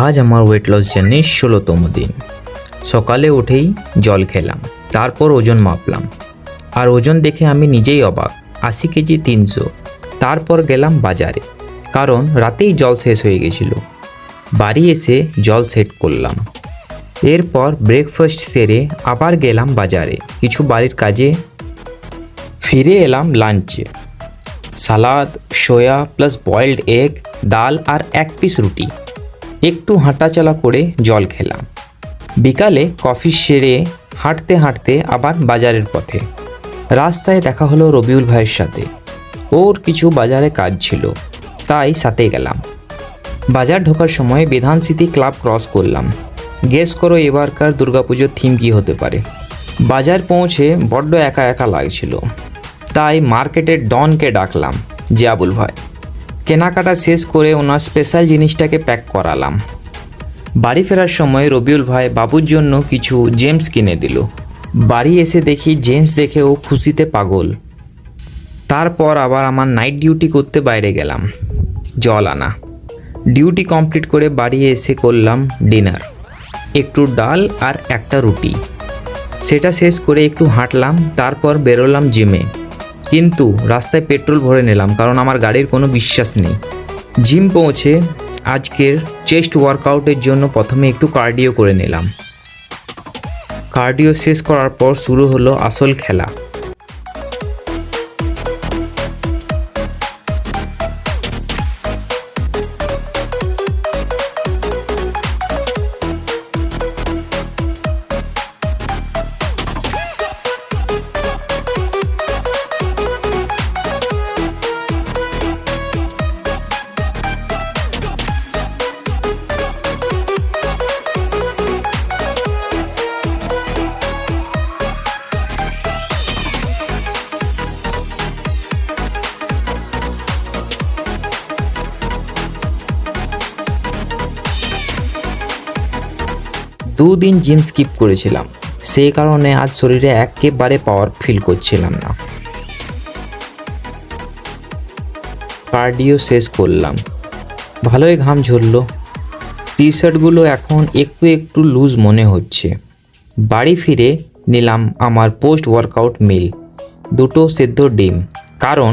আজ আমার weight loss জার্নির ১৬তম দিন। সকালে উঠেই জল খেলাম, তারপর ওজন মাপলাম। আর ওজন দেখে আমি নিজেই অবাক, ৮০ কেজি ৩০০। তারপর গেলাম বাজারে, কারণ রাতেই জল শেষ হয়ে গেছিল। বাড়ি এসে জল সেট করলাম। এরপর ব্রেকফাস্ট সেরে আবার গেলাম বাজারে কিছু বাড়ির কাজে। ফিরে এলাম লাঞ্চে। সালাদ, সোয়া প্লাস বয়েলড এগ, ডাল আর ১ পিস রুটি। একটু হাঁটাচলা করে জল খেলাম। বিকালে কফি সেরে হাঁটতে হাঁটতে আবার বাজারের পথে। রাস্তায় দেখা হলো রবিউল ভাইয়ের সাথে। ওর কিছু বাজারে কাজ ছিল, তাই সাথে গেলাম। বাজার ঢোকার সময় বিধান স্মৃতি ক্লাব ক্রস করলাম। গেস করো এবারকার দুর্গাপুজোর থিম কী হতে পারে। বাজার পৌঁছে বড্ড একা একা লাগছিল, তাই মার্কেটের ডনকে ডাকলাম, জিয়াবুল ভাই। কেনাকাটা শেষ করে ওনার স্পেশাল জিনিসটাকে প্যাক করালাম। বাড়ি ফেরার সময় রবিউল ভাই বাবুর জন্য কিছু জেমস কিনে দিল। বাড়ি এসে দেখি জেমস দেখে ও খুশিতে পাগল। তারপর আবার আমার নাইট ডিউটি করতে বাইরে গেলাম জল আনা। ডিউটি কমপ্লিট করে বাড়ি এসে করলাম ডিনার, একটু ডাল আর একটা রুটি। সেটা শেষ করে একটু হাঁটলাম, তারপর বেরোলাম জিমে। কিন্তু রাস্তায় পেট্রোল ভরে নিলাম, কারণ আমার গাড়ির কোনো বিশ্বাস নেই। জিম পৌঁছে আজকের চেস্ট ওয়ার্কআউটের জন্য প্রথমে একটু কার্ডিও করে নিলাম। কার্ডিও শেষ করার পর শুরু হলো আসল খেলা। দুদিন জিম স্কিপ করেছিলাম, সেই কারণে আজ শরীরে একেবারে পাওয়ার ফিল করছিলাম না। কার্ডিও শেষ করলাম, ভালোই ঘাম ঝরলো। টি শার্টগুলো এখন একটু একটু লুজ মনে হচ্ছে। বাড়ি ফিরে নিলাম আমার পোস্ট ওয়ার্কআউট মিল, দুটো সেদ্ধ ডিম, কারণ